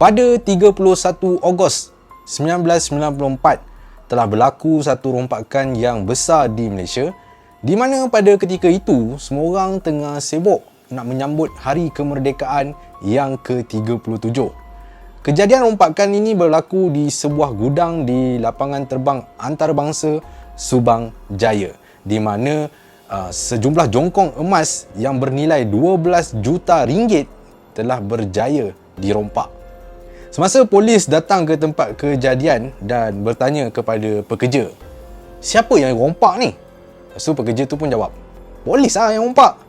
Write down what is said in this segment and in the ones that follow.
Pada 31 Ogos 1994 telah berlaku satu rompakan yang besar di Malaysia, di mana pada ketika itu semua orang tengah sibuk nak menyambut hari kemerdekaan yang ke-37. Kejadian rompakan ini berlaku di sebuah gudang di lapangan terbang antarabangsa Subang Jaya, di mana sejumlah jongkong emas yang bernilai 12 juta ringgit telah berjaya dirompak. Semasa polis datang ke tempat kejadian dan bertanya kepada pekerja, siapa yang rompak ni? Lepas tu pekerja tu pun jawab, polis lah yang rompak.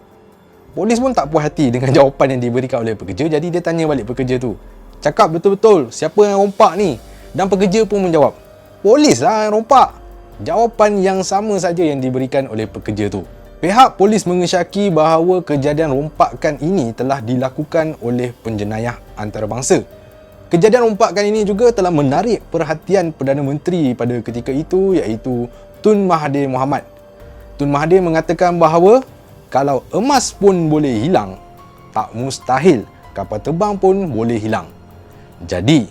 Polis pun tak puas hati dengan jawapan yang diberikan oleh pekerja, jadi dia tanya balik pekerja tu, cakap betul-betul siapa yang rompak ni? Dan pekerja pun menjawab, polis lah yang rompak. Jawapan yang sama saja yang diberikan oleh pekerja tu. Pihak polis mengesyaki bahawa kejadian rompakan ini telah dilakukan oleh penjenayah antarabangsa. Kejadian rompakan ini juga telah menarik perhatian Perdana Menteri pada ketika itu, iaitu Tun Mahathir Mohamad. Tun Mahathir mengatakan bahawa kalau emas pun boleh hilang, tak mustahil kapal terbang pun boleh hilang. Jadi,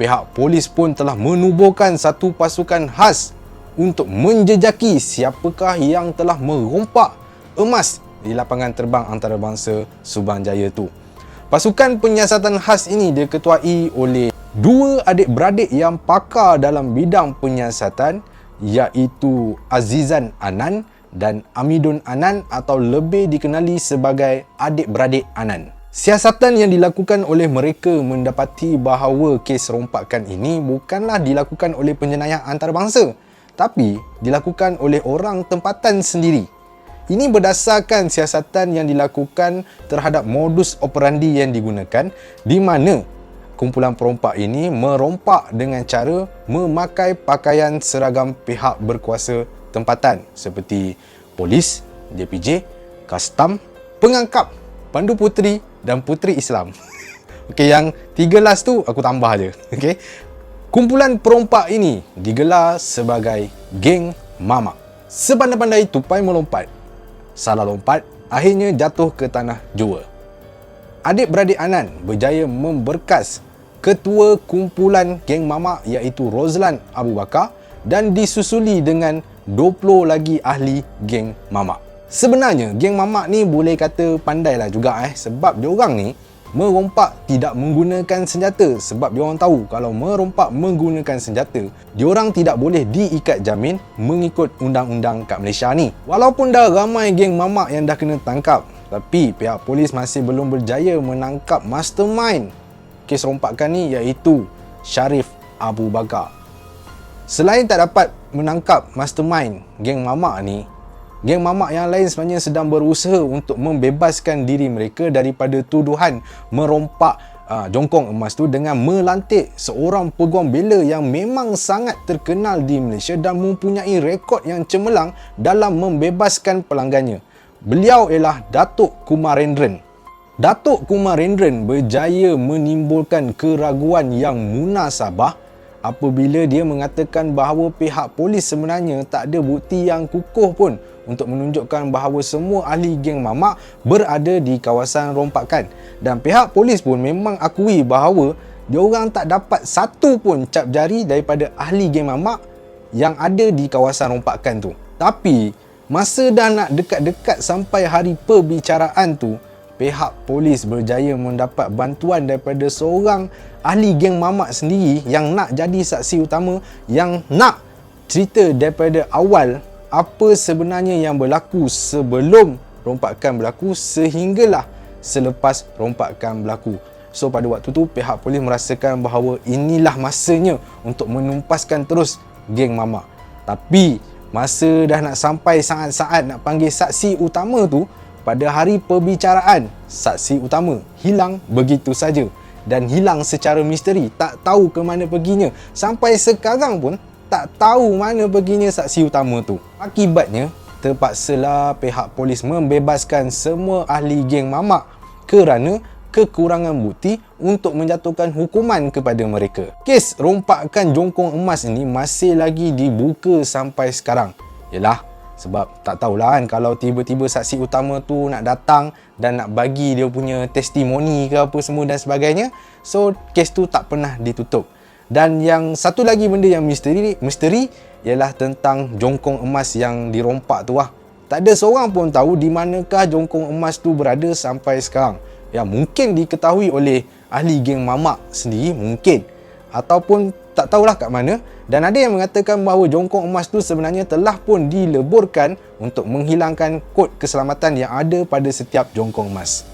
pihak polis pun telah menubuhkan satu pasukan khas untuk menjejaki siapakah yang telah merompak emas di lapangan terbang antarabangsa Subang Jaya tu. Pasukan penyiasatan khas ini diketuai oleh dua adik-beradik yang pakar dalam bidang penyiasatan, iaitu Azizan Anan dan Amidun Anan, atau lebih dikenali sebagai adik-beradik Anan. Siasatan yang dilakukan oleh mereka mendapati bahawa kes rompakan ini bukanlah dilakukan oleh penjenayah antarabangsa, tapi dilakukan oleh orang tempatan sendiri. Ini berdasarkan siasatan yang dilakukan terhadap modus operandi yang digunakan, di mana kumpulan perompak ini merompak dengan cara memakai pakaian seragam pihak berkuasa tempatan seperti polis, DPJ, kastam, pengangkap, pandu puteri dan puteri Islam. Okey, yang 3 last tu aku tambah je. Okey. Kumpulan perompak ini digelar sebagai geng mamak. Sepandai-pandai tupai melompat, salah lompat, akhirnya jatuh ke tanah jua. Adik-beradik Anan berjaya memberkas ketua kumpulan geng mamak, iaitu Rozlan Abu Bakar, dan disusuli dengan 20 lagi ahli geng mamak. Sebenarnya geng mamak ni boleh kata pandai lah juga sebab diorang ni merompak tidak menggunakan senjata, sebab diorang tahu kalau merompak menggunakan senjata, diorang tidak boleh diikat jamin mengikut undang-undang kat Malaysia ni. Walaupun dah ramai geng mamak yang dah kena tangkap, tapi pihak polis masih belum berjaya menangkap mastermind kes rompakan ni, iaitu Sharif Abu Bakar. Selain tak dapat menangkap mastermind geng mamak ni, geng mamak yang lain sebenarnya sedang berusaha untuk membebaskan diri mereka daripada tuduhan merompak jongkong emas tu dengan melantik seorang peguam bela yang memang sangat terkenal di Malaysia dan mempunyai rekod yang cemerlang dalam membebaskan pelanggannya. Beliau ialah Datuk Kumarendran. Datuk Kumarendran berjaya menimbulkan keraguan yang munasabah apabila dia mengatakan bahawa pihak polis sebenarnya tak ada bukti yang kukuh pun untuk menunjukkan bahawa semua ahli geng mamak berada di kawasan rompakan, dan pihak polis pun memang akui bahawa diorang tak dapat satu pun cap jari daripada ahli geng mamak yang ada di kawasan rompakan tu. Tapi masa dah nak dekat-dekat sampai hari perbicaraan tu, pihak polis berjaya mendapat bantuan daripada seorang ahli geng mamak sendiri yang nak jadi saksi utama, yang nak cerita daripada awal apa sebenarnya yang berlaku sebelum rompakan berlaku sehinggalah selepas rompakan berlaku. So pada waktu tu pihak polis merasakan bahawa inilah masanya untuk menumpaskan terus geng mamak. Tapi masa dah nak sampai saat-saat nak panggil saksi utama tu, pada hari perbicaraan, saksi utama hilang begitu saja dan hilang secara misteri, tak tahu ke mana perginya. Sampai sekarang pun tak tahu mana perginya saksi utama tu. Akibatnya, terpaksalah pihak polis membebaskan semua ahli geng mamak kerana kekurangan bukti untuk menjatuhkan hukuman kepada mereka. Kes rompakan jongkong emas ini masih lagi dibuka sampai sekarang. Yalah, Sebab tak tahulah kan, kalau tiba-tiba saksi utama tu nak datang dan nak bagi dia punya testimoni ke apa semua dan sebagainya. So kes tu tak pernah ditutup. Dan yang satu lagi benda yang misteri ialah tentang jongkong emas yang dirompak tu lah. Tak ada seorang pun tahu di manakah jongkong emas tu berada sampai sekarang. Ya, mungkin diketahui oleh ahli geng mamak sendiri, mungkin, ataupun tak tahulah kat mana. Dan ada yang mengatakan bahawa jongkong emas tu sebenarnya telah pun dileburkan untuk menghilangkan kod keselamatan yang ada pada setiap jongkong emas.